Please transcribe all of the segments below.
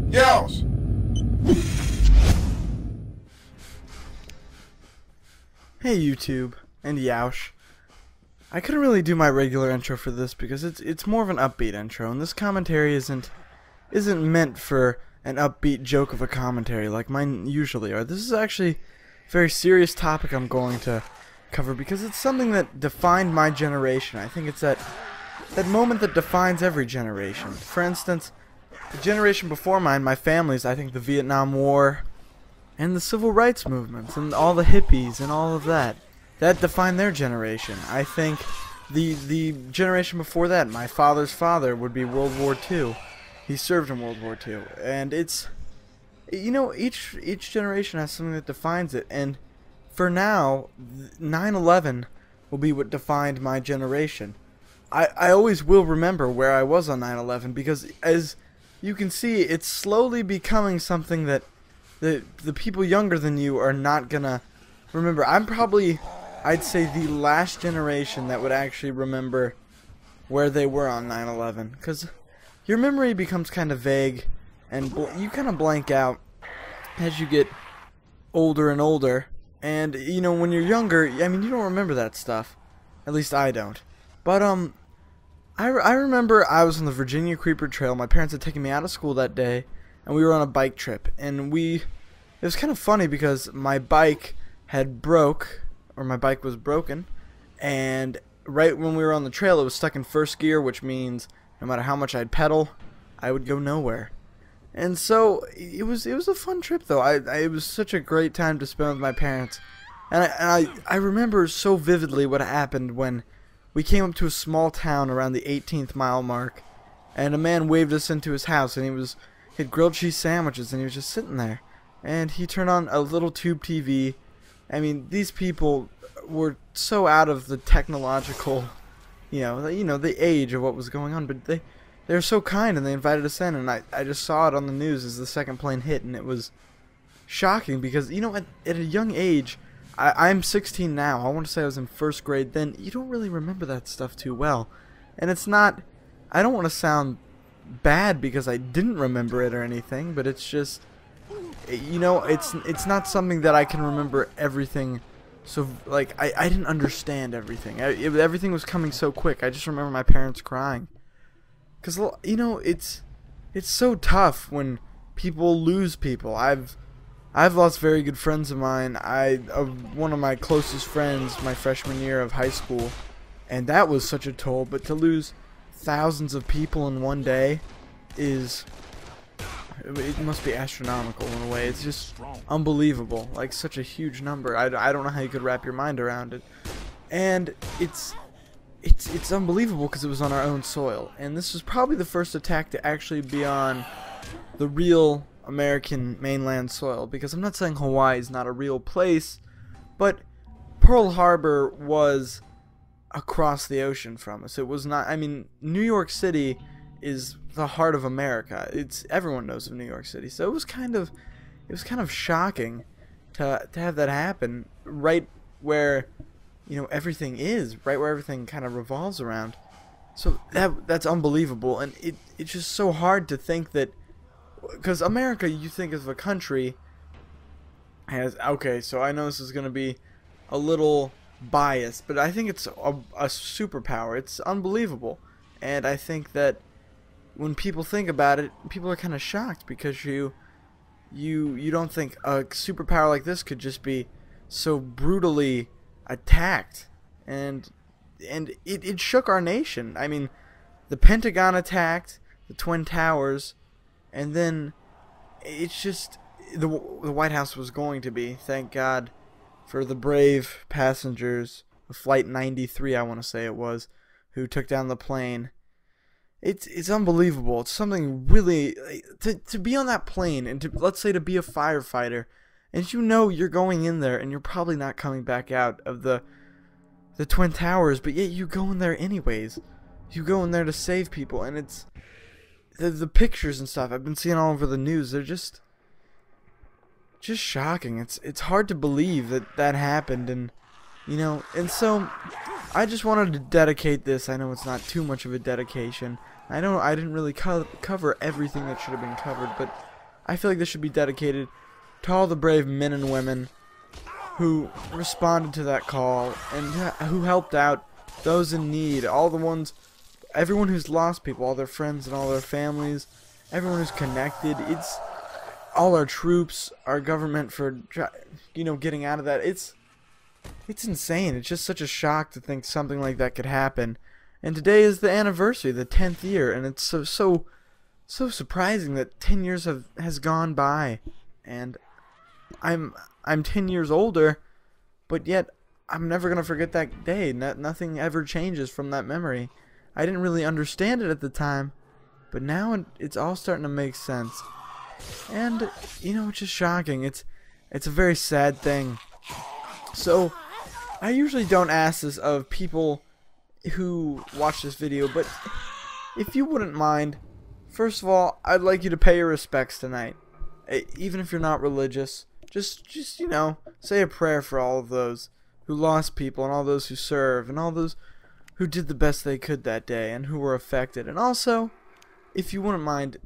Yeousch! Hey YouTube, and Yeousch. I couldn't really do my regular intro for this because it's more of an upbeat intro, and this commentary isn't meant for an upbeat joke of a commentary like mine usually are. This is actually a very serious topic I'm going to cover because it's something that defined my generation. I think it's that moment that defines every generation. For instance, the generation before mine, my family's, I think the Vietnam War and the civil rights movements and all the hippies and all of that defined their generation. I think the generation before that, my father's father, would be World War II. He served in World War II, and it's, you know, each generation has something that defines it. And for now, 9/11 will be what defined my generation. I always will remember where I was on 9/11 because, as you can see, it's slowly becoming something that the people younger than you are not gonna remember. I'm probably, I'd say, the last generation that would actually remember where they were on 9/11, because your memory becomes kind of vague, and you kind of blank out as you get older and older. And you know, when you're younger, I mean, you don't remember that stuff. At least I don't. But I remember I was on the Virginia Creeper Trail. My parents had taken me out of school that day, and we were on a bike trip. And it was kind of funny because my bike was broken, and right when we were on the trail, it was stuck in first gear, which means no matter how much I'd pedal, I would go nowhere. And so it was a fun trip, though. It was such a great time to spend with my parents, and I remember so vividly what happened when we came up to a small town around the 18th mile mark, and a man waved us into his house, and he had grilled cheese sandwiches, and he was just sitting there, and he turned on a little tube TV. I mean, these people were so out of the technological, you know, the age of what was going on, but they were so kind, and they invited us in, and I just saw it on the news as the second plane hit, and it was shocking because, you know, at a young age, I'm 16 now. I want to say I was in first grade then. You don't really remember that stuff too well, and it's not, I don't want to sound bad because I didn't remember it or anything, but it's just, you know, it's not something that I can remember everything. So, like, I didn't understand everything. Everything was coming so quick. I just remember my parents crying. Because, you know, it's so tough when people lose people. I've lost very good friends of mine. One of my closest friends my freshman year of high school, and that was such a toll. But to lose thousands of people in one day it must be astronomical in a way. It's just unbelievable, like such a huge number. I don't know how you could wrap your mind around it, and it's unbelievable because it was on our own soil, and this was probably the first attack to actually be on the real American mainland soil. Because I'm not saying Hawaii is not a real place, but Pearl Harbor was across the ocean from us. It was not. I mean, New York City is the heart of America. Everyone knows of New York City, so it was kind of shocking to have that happen right where, you know, everything is, right where everything kind of revolves around. So that's unbelievable, and it's just so hard to think that, because America, you think of a country as, okay, so I know this is going to be a little biased, but I think it's a superpower. It's unbelievable, and I think that when people think about it, people are kind of shocked because you don't think a superpower like this could just be so brutally attacked, and it shook our nation. I mean, the Pentagon attacked, the Twin Towers, and then it's just the White House was going to be. Thank God for the brave passengers of Flight 93, I want to say it was, who took down the plane. It's unbelievable. It's something really, to be on that plane and let's say to be a firefighter, and you know you're going in there and you're probably not coming back out of the Twin Towers, but yet you go in there anyways. You go in there to save people, and it's the pictures and stuff I've been seeing all over the news. They're just shocking. It's hard to believe that happened, and you know, and so I just wanted to dedicate this. I know it's not too much of a dedication. I know I didn't really cover everything that should have been covered, but I feel like this should be dedicated to all the brave men and women who responded to that call and who helped out those in need. Everyone who's lost people, all their friends and all their families, everyone who's connected. It's all our troops, our government for, getting out of that. It's insane. It's just such a shock to think something like that could happen. And today is the anniversary, the 10th year, and it's so surprising that 10 years has gone by, and I'm 10 years older, but yet I'm never gonna forget that day. Nothing ever changes from that memory. I didn't really understand it at the time, but now it's all starting to make sense. And it's just shocking. It's a very sad thing. So I usually don't ask this of people who watch this video, but if you wouldn't mind, first of all, I'd like you to pay your respects tonight. Even if you're not religious, just say a prayer for all of those who lost people and all those who serve and all those who did the best they could that day and who were affected. And also, if you wouldn't mind,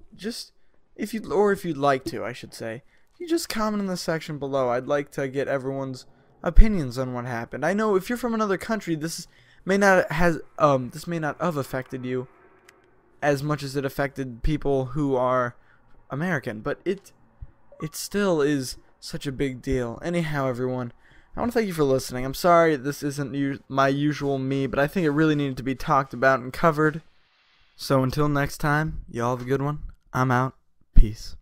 if you'd like to, I should say, you just comment in the section below. I'd like to get everyone's opinions on what happened. I know if you're from another country, this may not have affected you as much as it affected people who are American, but it still is such a big deal. Anyhow, everyone, I want to thank you for listening. I'm sorry this isn't my usual me, but I think it really needed to be talked about and covered. So until next time, y'all have a good one. I'm out. Peace.